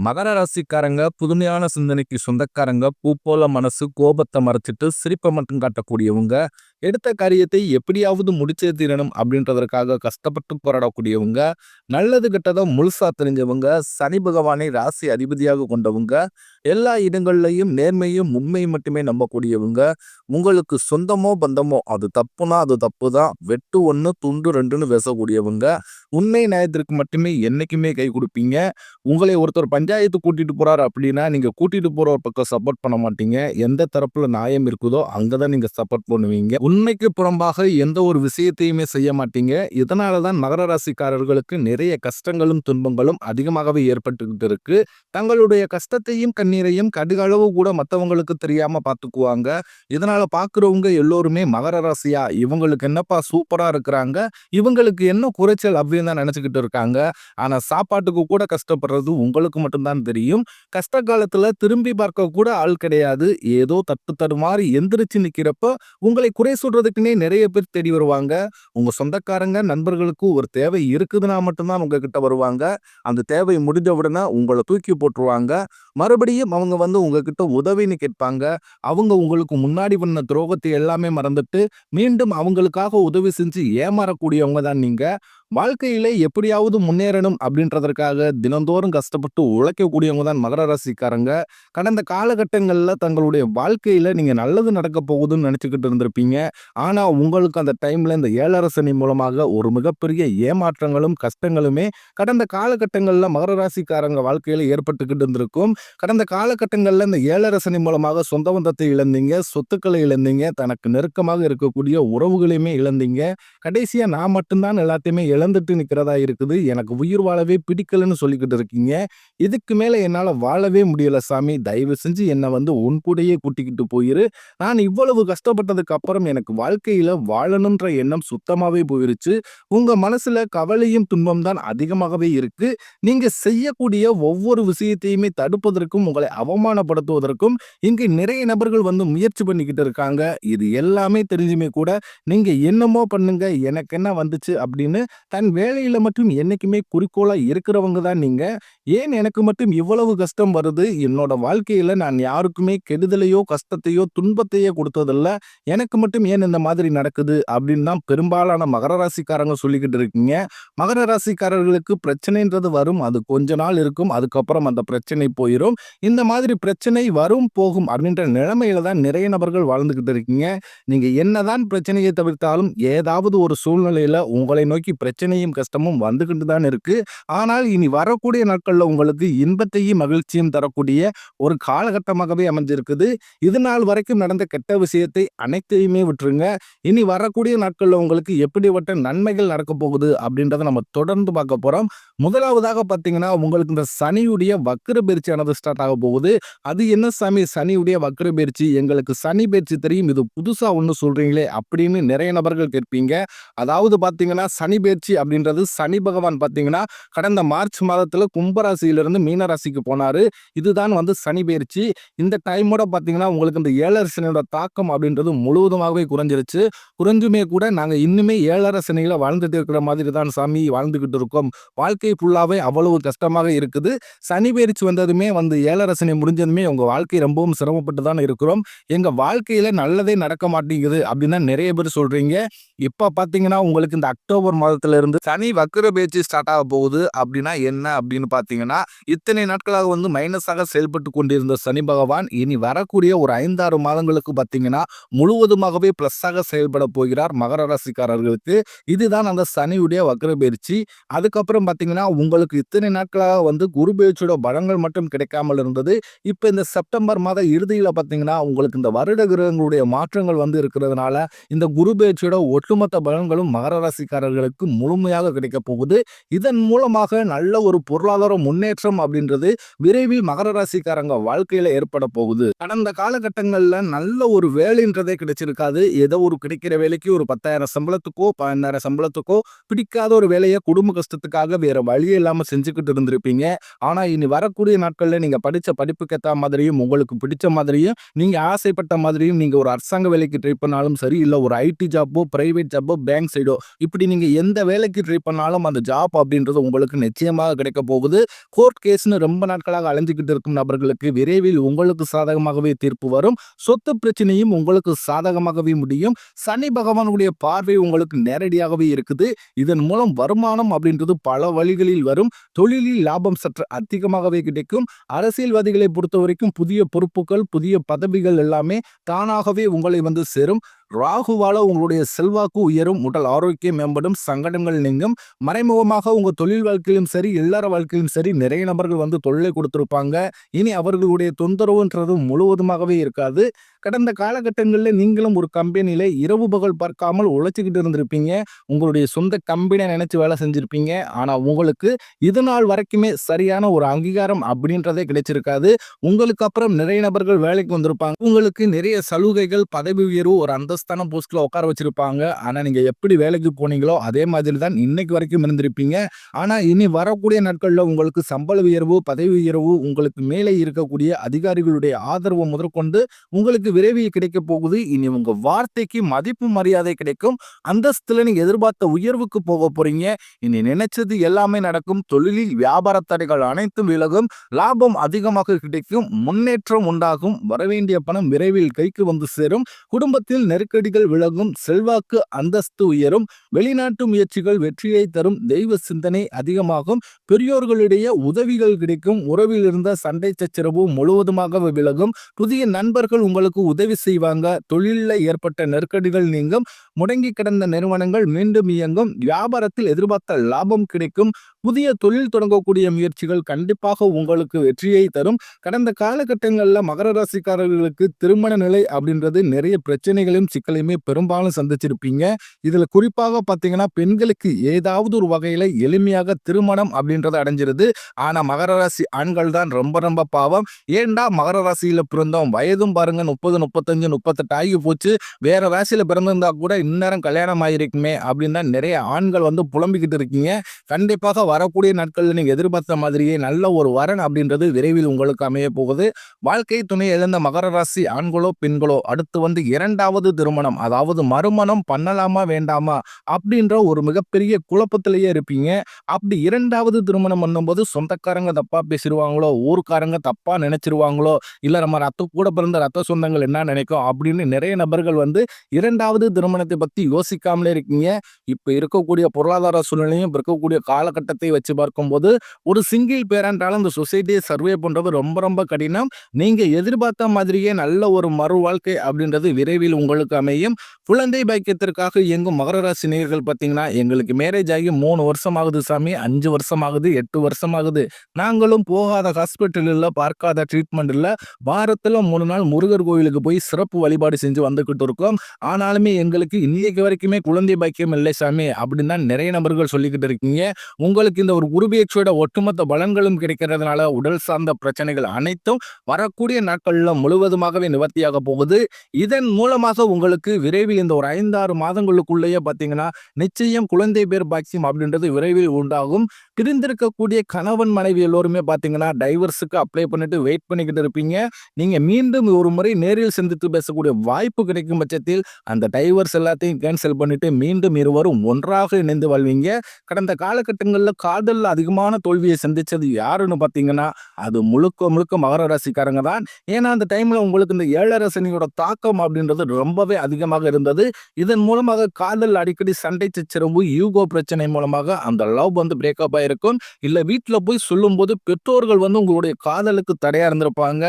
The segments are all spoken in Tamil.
மகர ராசிக்காரங்க புதுமையான சிந்தனைக்கு சொந்தக்காரங்க, பூ போல மனசு, கோபத்தை மறைச்சிட்டு சிரிப்பை மட்டும் காட்டக்கூடியவங்க, எடுத்த காரியத்தை எப்படியாவது முடிச்சே தீரணும் அப்படின்றதற்காக கஷ்டப்பட்டு போராடக்கூடியவங்க, நல்லது கெட்டதை முழுசா தெரிஞ்சவங்க, சனி பகவானை ராசி அதிபதியாக கொண்டவங்க, எல்லா இடங்கள்லையும் நேர்மையும் உண்மையும் மட்டுமே நம்பக்கூடியவங்க, உங்களுக்கு சொந்தமோ பந்தமோ அது தப்புனா அது தப்பு தான், வெட்டு ஒன்று துண்டு ரெண்டுன்னு பேசக்கூடியவங்க, உண்மை நியாயத்திற்கு மட்டுமே என்னைக்குமே கை கொடுப்பீங்க. உங்களை ஒருத்தர் பஞ்சாயத்து கூட்டிட்டு போறாரு அப்படின்னா, நீங்க கூட்டிட்டு போற ஒரு பக்கம் சப்போர்ட் பண்ண மாட்டீங்க. எந்த தரப்புல நியாயம் இருக்குதோ அங்கதான் நீங்க சப்போர்ட் பண்ணுவீங்க. உண்மைக்கு புறம்பாக எந்த ஒரு விஷயத்தையுமே செய்ய மாட்டீங்க. இதனாலதான் மகர ராசிக்காரர்களுக்கு நிறைய கஷ்டங்களும் துன்பங்களும் அதிகமாகவே ஏற்பட்டுக்கிட்டு இருக்கு. தங்களுடைய கஷ்டத்தையும் கண்ணீரையும் கடுகளவு கூட மத்தவங்களுக்கு தெரியாம பாத்துக்குவாங்க. இதனால பாக்குறவங்க எல்லோருமே மகர ராசியா, இவங்களுக்கு என்னப்பா சூப்பரா இருக்கிறாங்க, இவங்களுக்கு என்ன குறைச்சல் அப்படின்னு தான் நினைச்சுக்கிட்டு இருக்காங்க. ஆனா சாப்பாட்டுக்கு கூட கஷ்டப்படுறது உங்களுக்கு மட்டும்தான் தெரியும். கஷ்ட காலத்துல திரும்பி பார்க்க கூட ஆள் கிடையாது. ஏதோ தட்டு தடுமாறி எந்திரிச்சு நிக்கிறப்ப உங்களை குறை சொல்றதுக்குன்னே நிறைய பேர் தேடி வருவாங்க. உங்க சொந்தக்காரங்க நண்பர்களுக்கு ஒரு தேவை இருக்குதுன்னா மட்டும்தான் உங்ககிட்ட வருவாங்க. அந்த தேவை முடிஞ்ச உடனே உங்களை தூக்கி போட்டுருவாங்க. மறுபடியும் அவங்க வந்து உங்ககிட்ட உதவின்னு கேட்பாங்க. அவங்க உங்களுக்கு முன்னாடி பண்ண துரோகத்தை எல்லாமே மறந்துட்டு மீண்டும் அவங்களுக்காக உதவி செஞ்சு ஏமாறக்கூடியவங்க தான் நீங்க. வாழ்க்கையில எப்படியாவது முன்னேறணும் அப்படின்றதற்காக தினந்தோறும் கஷ்டப்பட்டு உழைக்கக்கூடியவங்க தான் மகர ராசிக்காரங்க. கடந்த காலகட்டங்கள்ல தங்களுடைய வாழ்க்கையில நீங்க நல்லது நடக்க போகுதுன்னு நினைச்சுக்கிட்டு இருந்திருப்பீங்க. ஆனா உங்களுக்கு அந்த டைம்ல இந்த ஏழரை சனி மூலமாக ஒரு மிகப்பெரிய ஏமாற்றங்களும் கஷ்டங்களுமே கடந்த காலகட்டங்கள்ல மகர ராசிக்காரங்க வாழ்க்கையில ஏற்பட்டுக்கிட்டு இருந்திருக்கும். கடந்த காலகட்டங்கள்ல இந்த ஏழரை சனி மூலமாக சொந்த பந்தத்தை இழந்தீங்க, சொத்துக்களை இழந்தீங்க, தனக்கு நெருக்கமாக இருக்கக்கூடிய உறவுகளையுமே இழந்தீங்க. கடைசியா நான் மட்டும்தான் எல்லாத்தையுமே இழந்துட்டு நிக்கிறதா இருக்குது, எனக்கு உயிர் வாழவே பிடிக்கலன்னு சொல்லிக்கிட்டு இருக்கீங்க. இதுக்கு மேல என்னால வாழவே முடியல சாமி, தயவு செஞ்சு என்னை வந்து உன் கூடயே கூட்டிக்கிட்டு போயிரு. நான் இவ்வளவு கஷ்டப்பட்டதுக்கு அப்புறம் எனக்கு வாழ்க்கையில வாழணும்ன்ற எண்ணம் சுத்தமாவே போயிருச்சு. உங்க மனசுல கவலையும் துன்பம் தான் அதிகமாகவே இருக்கு. நீங்க செய்யக்கூடிய ஒவ்வொரு விஷயத்தையுமே தடுப்பதற்கும் உங்களை அவமானப்படுத்துவதற்கும் இங்கு நிறைய நபர்கள் வந்து முயற்சி பண்ணிக்கிட்டு இருக்காங்க. இது எல்லாமே தெரிஞ்சுமே கூட நீங்க என்னமோ பண்ணுங்க, எனக்கு என்ன வந்துச்சு அப்படின்னு தன் வேலையில மட்டும் என்னைக்குமே குறிக்கோளா இருக்கிறவங்க தான் நீங்க. ஏன் எனக்கு மட்டும் இவ்வளவு கஷ்டம் வருது, என்னோட வாழ்க்கையில நான் யாருக்குமே கெடுதலையோ கஷ்டத்தையோ துன்பத்தையோ கொடுத்ததில்ல, எனக்கு மட்டும் ஏன் இந்த மாதிரி நடக்குது அப்படின்னு தான் பெரும்பாலான மகர ராசிக்காரங்க சொல்லிக்கிட்டு இருக்கீங்க. மகர ராசிக்காரர்களுக்கு பிரச்சனைன்றது வரும், அது கொஞ்ச நாள் இருக்கும், அதுக்கப்புறம் அந்த பிரச்சனை போயிடும். இந்த மாதிரி பிரச்சனை வரும் போகும் அப்படின்ற நிலைமையில தான் நிறைய நபர்கள் வாழ்ந்துகிட்டு இருக்கீங்க. நீங்க என்னதான் பிரச்சனையை தவிர்த்தாலும் ஏதாவது ஒரு சூழ்நிலையில உங்களை நோக்கி பிரச்சனையும் கஷ்டமும் வந்துகிட்டு தான் இருக்கு. ஆனால் இனி வரக்கூடிய நாட்கள்ல உங்களுக்கு இன்பத்தையும் மகிழ்ச்சியும் தரக்கூடிய ஒரு காலகட்டமாகவே அமைஞ்சிருக்குது. இது நாள் வரைக்கும் நடந்த கெட்ட விஷயத்தை அனைத்தையுமே விட்டுருங்க. இனி வரக்கூடிய நாட்கள்ல உங்களுக்கு எப்படிப்பட்ட நன்மைகள் நடக்க போகுது அப்படின்றத நம்ம தொடர்ந்து பார்க்க போறோம். முதலாவதாக பார்த்தீங்கன்னா, உங்களுக்கு இந்த சனியுடைய வக்ர பயிற்சியானது ஸ்டார்ட் ஆக போகுது. அது என்ன சாமி சனியுடைய வக்ர பயிற்சி, எங்களுக்கு சனி பயிற்சி தெரியும், இது புதுசா ஒண்ணு சொல்றீங்களே அப்படின்னு நிறைய நபர்கள் கேட்பீங்க. அதாவது பார்த்தீங்கன்னா, சனி பயிற்சி அப்படின்றது சனி பகவான் பார்த்தீங்கன்னா கடந்த மார்ச் மாதத்துல கும்பராசியிலிருந்து மீன ராசிக்கு போனாரு. இதுதான் வந்து சனி பயிற்சி. இந்த டைமோட பார்த்தீங்கன்னா உங்களுக்கு இந்த ஏழரை சனியோட தாக்கம் அப்படின்றது முழுவதுமாகவே குறைஞ்சிருச்சு. குறைஞ்சுமே கூட நாங்க இன்னுமே ஏழரை சனியில வாழ்ந்துட்டு இருக்கிற மாதிரி தான் சாமி வாழ்ந்துகிட்டு இருக்கோம். வாழ்க்கை ஃபுல்லாவே அவ்வளவு கஷ்டமாக இருக்குது. சனி பயிற்சி வந்ததுமே வந்து ஏழரை சனி முடிஞ்சதுமே உங்க வாழ்க்கை ரொம்பவும் சிரமப்பட்டு தான் இருக்கிறோம். எங்க வாழ்க்கையில நல்லதே நடக்க மாட்டேங்குது அப்படின்னு நிறைய பேர் சொல்றீங்க. இப்ப பாத்தீங்கன்னா உங்களுக்கு இந்த அக்டோபர் மாதத்துல இருந்து சனி வக்ர பயிற்சி ஸ்டார்ட் ஆக போகுது. அப்படின்னா என்ன அப்படின்னு பாத்தீங்கன்னா, இத்தனை நாட்களாக வந்து மைனஸாக செயல்பட்டு கொண்டிருந்த சனி பகவான் இனி வரக்கூடிய ஒரு 5-6 மாதங்களுக்கு பாத்தீங்கன்னா முழுவதுமாகவே பிளஸ்ஸாக செயல்பட போகிறார் மகர ராசிக்காரர்களுக்கு. இதுதான் அந்த சனியுடைய வக்ர பயிற்சி. அதுக்கப்புறம் பாத்தீங்கன்னா உங்களுக்கு இத்தனை நாட்களாக வந்து குரு பயிற்சியோட பலங்கள் மட்டும் கிடைக்காமல் இருந்தது. இப்ப இந்த செப்டம்பர் மாத இறுதியில பாத்தீங்கன்னா உங்களுக்கு இந்த வருட கிரகங்களுடைய மாற்றங்கள் வந்து இருக்கிறதுனால இந்த குரு பயிற்சியோட ஒட்டுமொத்த பலன்களும் மகர ராசிக்காரர்களுக்கு முழுமையாக கிடைக்க போகுது. இதன் மூலமாக நல்ல ஒரு பொருளாதார முன்னேற்றம் அப்படின்றது விரைவில் மகர ராசிக்காரங்க வாழ்க்கையில ஏற்பட போகுது. கடந்த காலகட்டங்கள்ல நல்ல ஒரு வேலைன்றதே கிடைச்சிருக்காது. ஏதோ ஒரு கிடைக்கிற வேலைக்கு ஒரு 10,000 சம்பளத்துக்கோ 12,000 சம்பளத்துக்கோ பிடிக்காத ஒரு வேலையை குடும்ப கஷ்டத்துக்காக வேற வழியே இல்லாம செஞ்சுக்கிட்டு இருந்திருப்பீங்க. ஆனா இனி வரக்கூடிய நாட்கள்ல நீங்க படிச்ச படிப்புக்கு ஏற்ற மாதிரியும் உங்களுக்கு பிடிச்ச மாதிரியும் நீங்க ஆசைப்பட்ட மாதிரியும் நீங்க ஒரு அரசாங்க வேலைக்கு ட்ரை பண்ணாலும் சரி, இல்ல ஒரு ஐடி ஜாப்போ பிரைவேட் ஜாப்போ பேங்க் சைடோ இப்படி நீங்க எந்த வேலைக்கு ட்ரை பண்ணாலும் அந்த ஜாப் அப்படின்றது உங்களுக்கு நிச்சயமாக கிடைக்க போகுது. கோர்ட் கேஸ்ன்னு ரொம்ப நாட்களாக அலைஞ்சுகிட்டு இருக்கும் நபர்களுக்கு விரைவில் உங்களுக்கு சாதகமாகவே தீர்ப்பு வரும். சொத்து பிரச்சனையும் உங்களுக்கு சாதகமாகவே முடியும். சனி பகவானுடைய பார்வை உங்களுக்கு நேரடியாகவே இருக்குது. இதன் மூலம் வருமானம் அப்படின்றது பல வழிகளில் வரும். தொழிலில் லாபம் சற்று அதிகமாகவே கிடைக்கும். அரசியல்வாதிகளை பொறுத்த வரைக்கும் புதிய பொறுப்புகள், புதிய பதவிகள் எல்லாமே தானாகவே உங்களை வந்து சேரும். ராகுவால உங்களுடைய செல்வாக்கு உயரும், உடல் ஆரோக்கியம் மேம்படும், சங்கடங்கள் நீங்கும். மறைமுகமாக உங்க தொழில் வாழ்க்கையிலும் சரி, இல்லற வாழ்க்கையிலும் சரி நிறைய நபர்கள் வந்து தொல்லை கொடுத்திருப்பாங்க. இனி அவர்களுடைய தொந்தரவுன்றது முழுவதுமாகவே இருக்காது. கடந்த காலகட்டங்களில் நீங்களும் ஒரு கம்பெனியில இரவு பகல் பார்க்காமல் உழைச்சிக்கிட்டு இருந்திருப்பீங்க. உங்களுடைய சொந்த கம்பெனியை நினைச்சு வேலை செஞ்சிருப்பீங்க. ஆனா உங்களுக்கு இது நாள் வரைக்குமே சரியான ஒரு அங்கீகாரம் அப்படின்றதே கிடைச்சிருக்காது. உங்களுக்கு அப்புறம் நிறைய நபர்கள் வேலைக்கு வந்திருப்பாங்க. உங்களுக்கு நிறைய சலுகைகள், பதவி உயர்வு, ஒரு அந்தஸ்தான போஸ்ட்ல உட்கார வச்சிருப்பாங்க. ஆனா நீங்க எப்படி வேலைக்கு போனீங்களோ அதே மாதிரி தான் இன்னைக்கு வரைக்கும் இருந்திருப்பீங்க. ஆனா இனி வரக்கூடிய நாட்கள்ல உங்களுக்கு சம்பள உயர்வு, பதவி உயர்வு, உங்களுக்கு மேலே இருக்கக்கூடிய அதிகாரிகளுடைய ஆதரவு முதற்கொண்டு உங்களுக்கு விரைவில் கிடைக்க போகுது. இனி உங்க வார்த்தைக்கு மதிப்பு மரியாதை கிடைக்கும். அந்தஸ்துல நீங்க எதிர்பார்த்த உயர்வுக்கு போக போறீங்க. இனி நினைச்சது எல்லாமே நடக்கும். தொழிலில் வியாபார தடைகள் அனைத்தும் விலகும். லாபம் அதிகமாக கிடைக்கும். முன்னேற்றம் உண்டாகும். வரவேண்டிய பணம் விரைவில் கைக்கு வந்து சேரும். குடும்பத்தில் நெருக்கடிகள் விலகும். செல்வாக்கு அந்தஸ்து உயரும். வெளிநாட்டு முயற்சிகள் வெற்றியை தரும். தெய்வ சிந்தனை அதிகமாகும். பெரியோர்களுடைய உதவிகள் கிடைக்கும். உறவில் இருந்த சண்டை சச்சரவு முழுவதுமாக விலகும். புதிய நண்பர்கள் உங்களுக்கு உதவி செய்வாங்க. தொழிலில் ஏற்பட்ட நெருக்கடிகள் நீங்கும். முடங்கி கிடந்த நிறுவனங்கள் மீண்டும் இயங்கும். வியாபாரத்தில் எதிர்பார்த்த லாபம் கிடைக்கும். புதிய தொழில் தொடங்கக்கூடிய முயற்சிகள் கண்டிப்பாக உங்களுக்கு வெற்றியை தரும். கடந்த காலகட்டங்களில் மகர ராசிக்காரர்களுக்கு திருமண நிலை அப்படின்றது நிறைய பிரச்சனைகளையும் சிக்கலையுமே பெரும்பாலும் சந்திச்சிருப்பீங்க. இதுல குறிப்பாக பார்த்தீங்கன்னா பெண்களுக்கு ஏதாவது ஒரு வகையில எளிமையாக திருமணம் அப்படின்றது அடைஞ்சிருது. ஆனா மகர ராசி ஆண்கள் தான் ரொம்ப ரொம்ப பாவம். ஏண்டா மகர ராசியில பிறந்தோம், வயதும் பாருங்க 30, 35, 38 ஆகி போச்சு. வேற ராசியில பிறந்திருந்தா கூட இந்நேரம் கல்யாணம் ஆகிருக்குமே அப்படின்னு தான் நிறைய ஆண்கள் வந்து புலம்பிக்கிட்டு இருக்கீங்க. கண்டிப்பாக வரக்கூடிய நாட்களில் நீங்க எதிர்பார்த்த மாதிரியே நல்ல ஒரு வரன் அப்படின்றது விரைவில் உங்களுக்கு அமைய போகுது. வாழ்க்கை துணை இழந்த மகர ராசி ஆண்களோ பெண்களோ அடுத்து வந்து இரண்டாவது திருமணம், அதாவது மறுமணம் பண்ணலாமா வேண்டாமா அப்படின்ற ஒரு மிகப்பெரிய குழப்பத்திலேயே இருப்பீங்க. அப்படி இரண்டாவது திருமணம் பண்ணும்போது சொந்தக்காரங்க தப்பா பேசிடுவாங்களோ, ஊருக்காரங்க தப்பா நினைச்சிருவாங்களோ, இல்ல நம்ம கூட பிறந்த ரத்த சொந்தங்கள் என்ன நினைக்கும் அப்படின்னு நிறைய நபர்கள் வந்து இரண்டாவது திருமணத்தை பத்தி யோசிக்காமலே இருக்கீங்க. இப்ப இருக்கக்கூடிய பொருளாதார சூழ்நிலையும் இருக்கக்கூடிய காலகட்டத்தை வச்சு பார்க்கும்போது ஒரு சிங்கிள் பேரண்டால இந்த சொசைட்டியை சர்வே பண்றது ரொம்ப ரொம்ப கடினம். நீங்க எதிர்பார்த்த மாதிரியே நல்ல ஒரு மறு வாழ்க்கை அப்படின்றது விரைவில் உங்களுக்கு அமையும். குழந்தை பாக்கியத்திற்காக இயங்கும் மகர ராசி நேயர்கள் பார்த்தீங்கன்னா, எங்களுக்கு மேரேஜ் ஆகி 3 வருஷம் ஆகுது சாமி, 5 வருஷம் ஆகுது, 8 வருஷம் ஆகுது. நாங்களும் போகாத ஹாஸ்பிட்டல் இல்ல, பார்க்காத ட்ரீட்மெண்ட் இல்ல. வாரத்துல 3 நாள் முருகர் கோவிலுக்கு போய் சிறப்பு வழிபாடு செஞ்சு வந்துகிட்டு இருக்கோம். ஆனாலுமே எங்களுக்கு இன்னைக்கு வரைக்குமே குழந்தை பாக்கியம் இல்லை சாமி அப்படின்னு தான் நிறைய நபர்கள் சொல்லிக்கிட்டு இருக்கீங்க. உங்களுக்கு இந்த ஒரு குரு பெயர்ச்சியோட ஒட்டுமொத்த பலன்களும் கிடைக்கிறதுனால உடல் சார்ந்த பிரச்சனைகள் அனைத்தும் வரக்கூடிய நாட்கள்ல முழுவதுமாகவே நிவர்த்தியாக போகுது. இதன் மூலமாக உங்களுக்கு விரைவில் இந்த ஒரு 5-6 மாதங்களுக்குள்ளேயே பார்த்தீங்கன்னா நிச்சயம் குழந்தை பேர் பாக்கியம் அப்படின்றது விரைவில் உண்டாகும். பிரிந்திருக்கக்கூடிய கணவன் மனைவி எல்லோருமே பார்த்தீங்கன்னா டைவர்ஸுக்கு அப்ளை பண்ணிட்டு வெயிட் பண்ணிக்கிட்டு இருப்பீங்க. நீங்க மீண்டும் ஒரு முறை நேரில் சந்தித்து பேசக்கூடிய வாய்ப்பு கிடைக்கும் பட்சத்தில் அந்த டைவர்ஸ் எல்லாத்தையும் கேன்சல் பண்ணிட்டு மீண்டும் இருவரும் ஒன்றாக இணைந்து வாழ்வீங்க. கடந்த காலகட்டங்களில் காதல்ல அதிகமான தோல்வியை சந்திச்சது யாருன்னு பார்த்தீங்கன்னா அது முழுக்க முழுக்க மகர ராசிக்காரங்க தான். ஏன்னா அந்த டைம்ல உங்களுக்கு இந்த 7 சனியோட தாக்கம் அப்படின்றது ரொம்பவே அதிகமாக இருந்தது. இதன் மூலமாக காதல் அடிக்கடி சண்டை சச்சரவு, ஈகோ பிரச்சனை மூலமாக அந்த லவ் வந்து பிரேக்கப் ஆயிருக்கும். இல்ல வீட்டுல போய் சொல்லும் போது பெற்றோர்கள் வந்து உங்களுடைய காதலுக்கு தடையா இருந்திருப்பாங்க.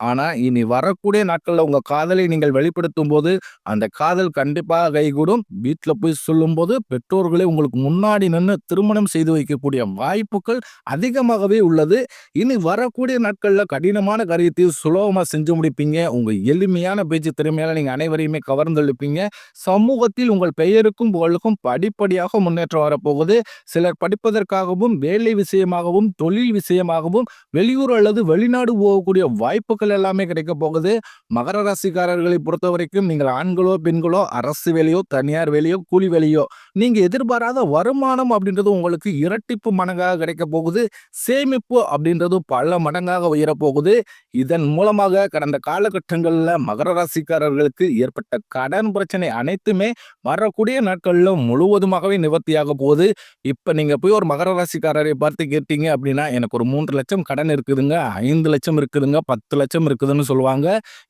ஆனா இனி வரக்கூடிய நாட்கள்ல உங்க காதலை நீங்கள் வெளிப்படுத்தும் போது அந்த காதல் கண்டிப்பாக கைகூடும். வீட்டுல போய் சொல்லும் போது பெற்றோர்களே உங்களுக்கு முன்னாடி நின்று திருமணம் செய்து வைக்கக்கூடிய வாய்ப்புகள் அதிகமாகவே உள்ளது. இனி வரக்கூடிய நாட்கள்ல கடினமான காரியத்தை சுலபமா செஞ்சு முடிப்பீங்க. உங்க எளிமையான பேச்சு திறமையால நீங்க அனைவரையுமே கவர்ந்தெழுப்பீங்க. சமூகத்தில் உங்கள் பெயருக்கும் புகழுக்கும் படிப்படியாக முன்னேற்றம் வரப்போகுது. சிலர் படிப்பதற்காகவும், வேலை விஷயமாகவும், தொழில் விஷயமாகவும் வெளியூர் அல்லது வெளிநாடு போகக்கூடிய வாய்ப்புகள் எல்லாமே கிடைக்க போகுது. மகர ராசிக்காரர்களை பொறுத்த வரைக்கும் நீங்கள் ஆண்களோ பெண்களோ அரசு வேலையோ தனியார் வேலையோ கூலி வேலையோ நீங்க எதிர்பாராத வருமானம் அப்படின்றது உங்களுக்கு இரட்டிப்பு மடங்காக கிடைக்க போகுது. சேமிப்பு அப்படின்றது பல மடங்காக உயரப்போகுது. இதன் மூலமாக கடந்த காலகட்டங்களில் மகர ராசிக்காரர்களுக்கு ஏற்பட்ட கடன் பிரச்சனை அனைத்துமே வரக்கூடிய நாட்கள்ல முழுவதுமாகவே நிவர்த்தியாக போகுது. இப்ப நீங்க போய் ஒரு மகர ராசிக்காரரை பார்த்து கேட்டீங்க அப்படின்னா, எனக்கு ஒரு 3,00,000 கடன் இருக்குதுங்க, 5,00,000 இருக்குதுங்க, 10,00,000 இருக்குதுன்னு சொல்லுவாங்க.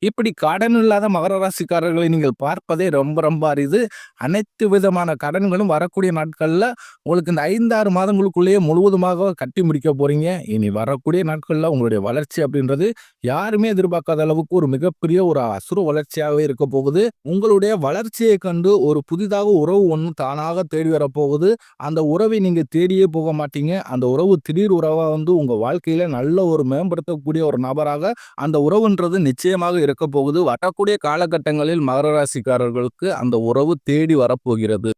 இப்படி கடன் இல்லாத மகர ராசிக்காரர்களை நீங்கள் பார்ப்பதே ரொம்ப ரொம்ப அரிது. அனைத்து விதமான கடன்களும் வரக்கூடிய நாட்கள்ல உங்களுக்கு இந்த 5, 6 மாதங்களுக்குள்ளேயே முழுவதுமாக கட்டி முடிக்க போறீங்க. இனி வரக்கூடிய நாட்கள்ல உங்களுடைய வளர்ச்சி அப்படின்றது யாருமே எதிர்பார்க்காத அளவுக்கு ஒரு மிகப்பெரிய ஒரு அசுர வளர்ச்சியாகவே இருக்க போகுது. உங்களுடைய வளர்ச்சியை கண்டு ஒரு புதிதாக உறவு ஒண்ணு தானாக தேடி வரப்போகுது. அந்த உறவை நீங்க தேடியே போக மாட்டீங்க. அந்த உறவு திடீர் உறவா வந்து உங்க வாழ்க்கையில நல்ல ஒரு மேம்படுத்தக்கூடிய ஒரு நபராக அந்த உறவுன்றது நிச்சயமாக இருக்க போகுது. வரக்கூடிய காலகட்டங்களில் மகர ராசிக்காரர்களுக்கு அந்த உறவு தேடி வரப்போகிறது.